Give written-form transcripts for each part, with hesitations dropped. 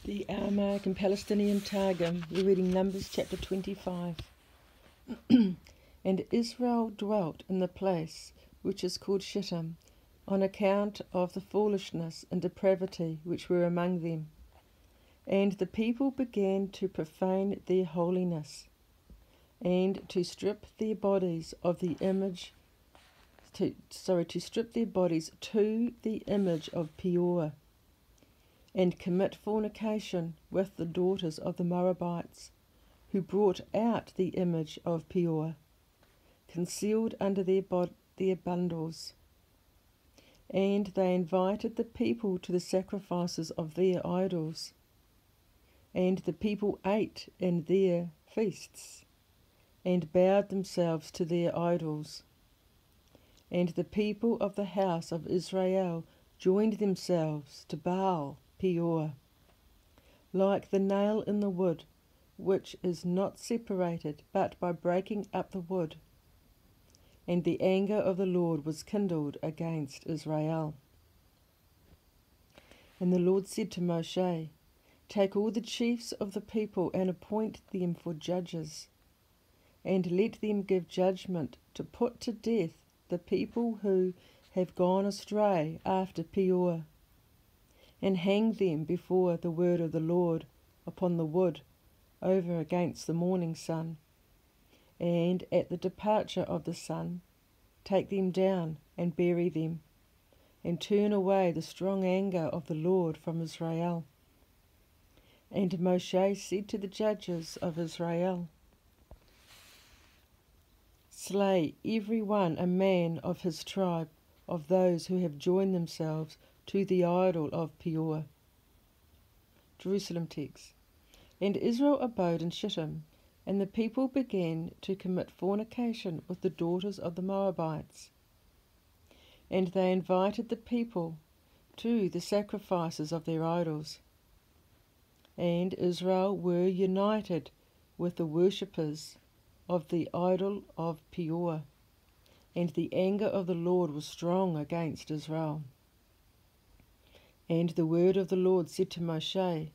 The Aramaic and Palestinian Targum. We're reading Numbers chapter 25. And Israel dwelt in the place which is called Shittim, on account of the foolishness and depravity which were among them. And the people began to profane their holiness, and to strip their bodies of the image, to strip their bodies to the image of Peor, and commit fornication with the daughters of the Moabites, who brought out the image of Peor, concealed under their bundles. And they invited the people to the sacrifices of their idols, and the people ate in their feasts, and bowed themselves to their idols. And the people of the house of Israel joined themselves to Baal Peor, like the nail in the wood, which is not separated but by breaking up the wood. And the anger of the Lord was kindled against Israel. And the Lord said to Moshe, Take all the chiefs of the people and appoint them for judges, and let them give judgment to put to death the people who have gone astray after Peor, and hang them before the word of the Lord upon the wood over against the morning sun. And at the departure of the sun, take them down and bury them, and turn away the strong anger of the Lord from Israel. And Moshe said to the judges of Israel, Slay every one a man of his tribe, of those who have joined themselves to the idol of Peor. Jerusalem text. And Israel abode in Shittim, and the people began to commit fornication with the daughters of the Moabites. And they invited the people to the sacrifices of their idols. And Israel were united with the worshippers of the idol of Peor, and the anger of the Lord was strong against Israel. And the word of the Lord said to Moshe,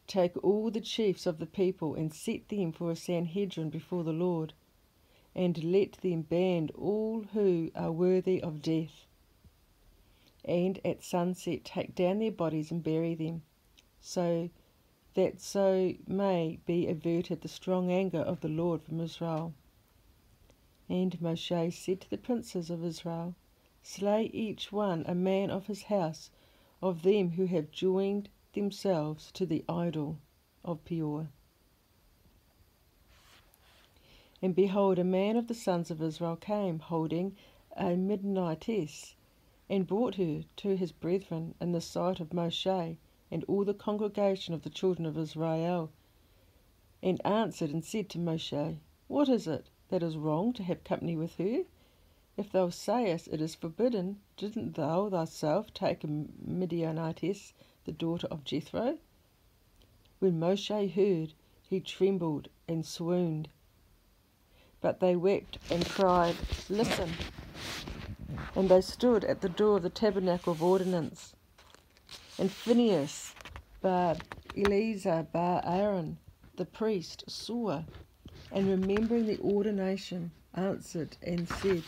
Take all the chiefs of the people and set them for a Sanhedrin before the Lord, and let them band all who are worthy of death. And at sunset take down their bodies and bury them, so may be averted the strong anger of the Lord from Israel. And Moshe said to the princes of Israel, Slay each one a man of his house, of them who have joined themselves to the idol of Peor. And behold, a man of the sons of Israel came, holding a Midianitess, and brought her to his brethren in the sight of Moshe and all the congregation of the children of Israel, and answered and said to Moshe, What is it that is wrong to have company with her? If thou sayest it is forbidden, didn't thou thyself take a Midianitess, the daughter of Jethro? When Moshe heard, he trembled and swooned. But they wept and cried, Listen! And they stood at the door of the tabernacle of ordinance. And Phinehas, bar Eleazar, bar Aaron, the priest, saw, and remembering the ordination, answered and said,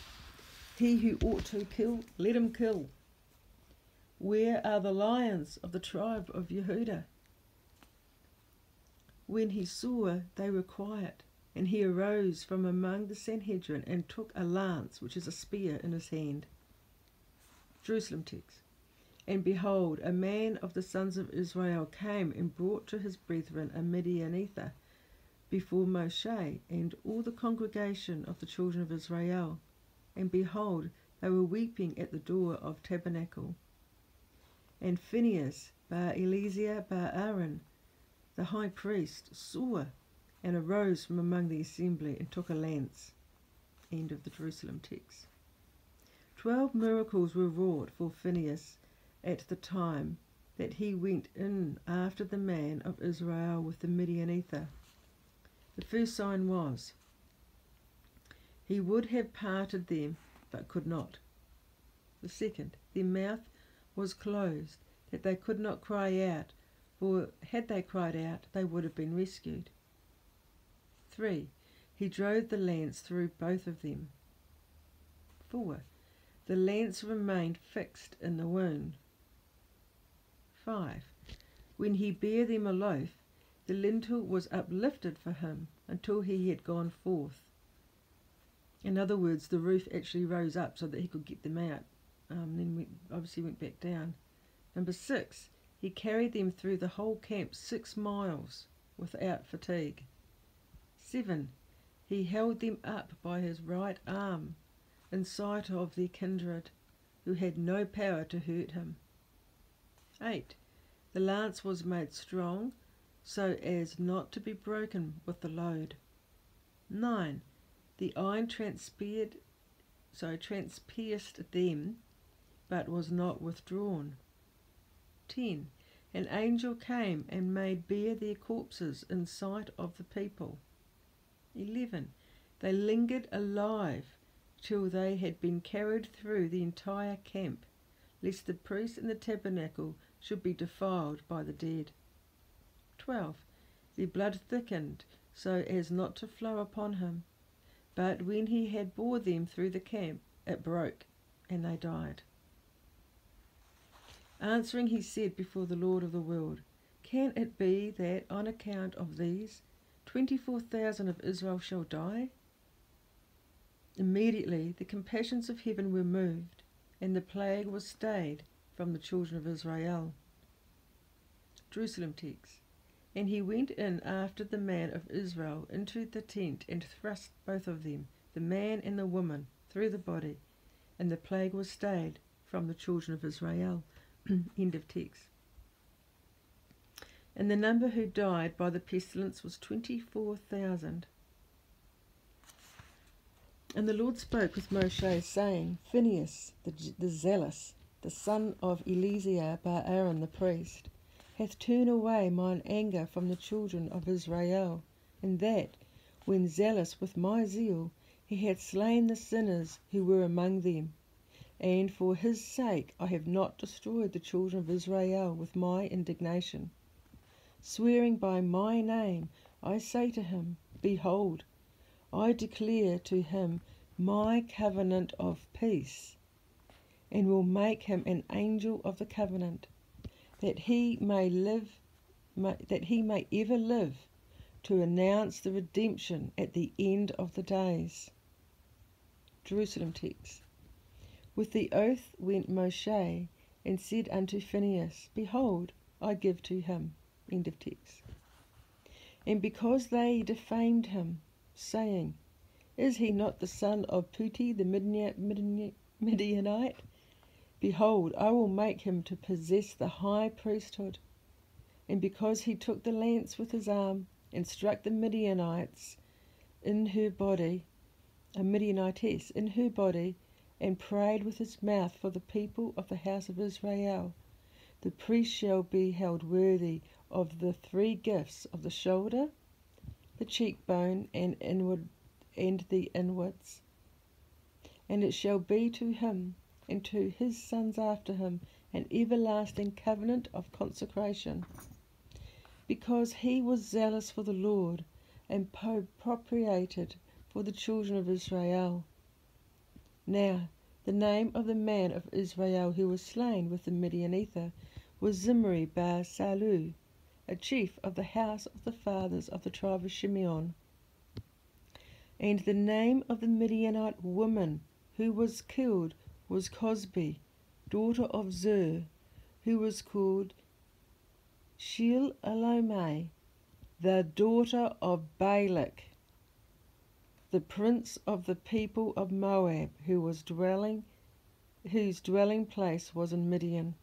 He who ought to kill, let him kill. Where are the lions of the tribe of Yehudah? When he saw, they were quiet, and he arose from among the Sanhedrin and took a lance, which is a spear, in his hand. Jerusalem text. And behold, a man of the sons of Israel came and brought to his brethren a Midianitha before Moshe and all the congregation of the children of Israel. And behold, they were weeping at the door of tabernacle. And Phinehas, bar Eleazar, bar Aaron, the high priest, saw, and arose from among the assembly and took a lance. End of the Jerusalem text. 12 miracles were wrought for Phinehas at the time that he went in after the man of Israel with the Midianitha. The first sign was, he would have parted them, but could not. The second, their mouth was closed, that they could not cry out, for had they cried out, they would have been rescued. 3. He drove the lance through both of them. 4. The lance remained fixed in the wound. 5. When he bare them a loaf, the lintel was uplifted for him until he had gone forth. In other words, the roof actually rose up so that he could get them out. Then obviously went back down. Number 6. He carried them through the whole camp 6 miles without fatigue. 7. He held them up by his right arm in sight of their kindred, who had no power to hurt him. 8. The lance was made strong so as not to be broken with the load. 9. The iron transpierced them, but was not withdrawn. 10. An angel came and made bare their corpses in sight of the people. 11. They lingered alive till they had been carried through the entire camp, lest the priest in the tabernacle should be defiled by the dead. 12. Their blood thickened so as not to flow upon him, but when he had bore them through the camp, it broke, and they died. Answering, he said before the Lord of the world, Can it be that on account of these 24,000 of Israel shall die? Immediately the compassions of heaven were moved, and the plague was stayed from the children of Israel. Jerusalem text. And he went in after the man of Israel into the tent, and thrust both of them, the man and the woman, through the body, and the plague was stayed from the children of Israel. End of text. And the number who died by the pestilence was 24,000. And the Lord spoke with Moshe, saying, Phinehas, the zealous, the son of Eleazar bar Aaron the priest, hath turned away mine anger from the children of Israel, in that, when zealous with my zeal, he hath slain the sinners who were among them. And for his sake I have not destroyed the children of Israel with my indignation. Swearing by my name, I say to him, Behold, I declare to him my covenant of peace, and will make him an angel of the covenant, that he may ever live to announce the redemption at the end of the days. Jerusalem text. With the oath went Moshe, and said unto Phinehas, Behold, I give to him. End of text. And because they defamed him, saying, Is he not the son of Puti the Midianite? Behold, I will make him to possess the high priesthood. And because he took the lance with his arm, and struck the Midianites in her body, a Midianitess in her body, and prayed with his mouth for the people of the house of Israel, the priest shall be held worthy of the 3 gifts of the shoulder, the cheekbone, and the inwards. And it shall be to him and to his sons after him an everlasting covenant of consecration, because he was zealous for the Lord, and appropriated for the children of Israel. Now the name of the man of Israel who was slain with the Midianitha was Zimri bar Salu, a chief of the house of the fathers of the tribe of Shimeon. And the name of the Midianite woman who was killed was Cosbi, daughter of Zur, who was called Shil Alomai, the daughter of Balak, the prince of the people of Moab, whose dwelling place was in Midian.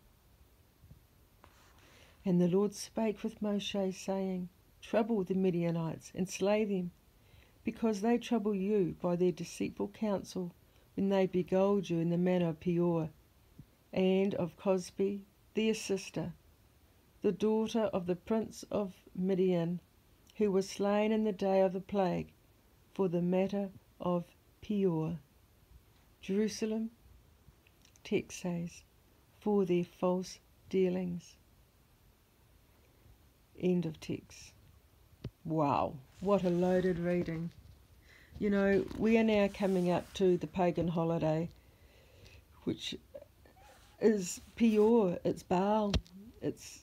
And the Lord spake with Moshe, saying, Trouble the Midianites, and slay them, because they trouble you by their deceitful counsel, when they beguiled you in the manner of Peor, and of Cosbi, their sister, the daughter of the prince of Midian, who was slain in the day of the plague, for the matter of Peor. Jerusalem, text says, for their false dealings. End of text. Wow, what a loaded reading. You know, we are now coming up to the pagan holiday, which is Peor, it's Baal, it's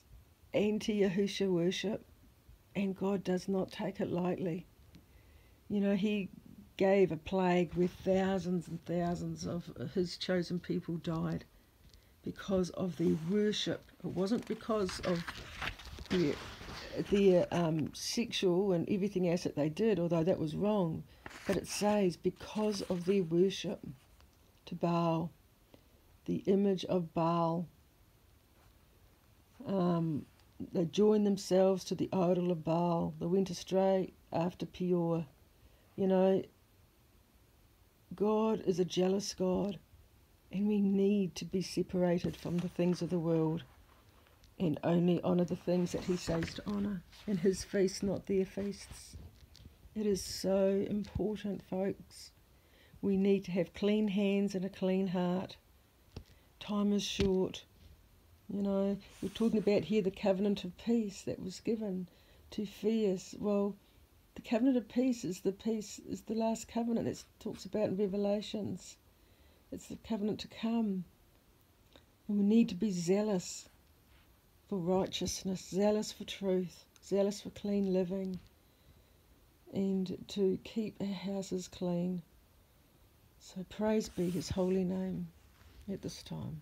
anti-Yahusha worship, and God does not take it lightly. You know, he gave a plague where thousands and thousands of his chosen people died because of their worship. It wasn't because of their sexual and everything else that they did, although that was wrong. But it says because of their worship to Baal, the image of Baal. They joined themselves to the idol of Baal. They went astray after Peor. You know, God is a jealous God, and we need to be separated from the things of the world and only honour the things that he says to honour, and his feasts, not their feasts. It is so important, folks. We need to have clean hands and a clean heart. Time is short. You know, we're talking about here the covenant of peace that was given to fierce. Well, the covenant of peace is the last covenant that talks about in Revelations. It's the covenant to come. And we need to be zealous for righteousness, zealous for truth, zealous for clean living, and to keep our houses clean. So praise be his holy name at this time.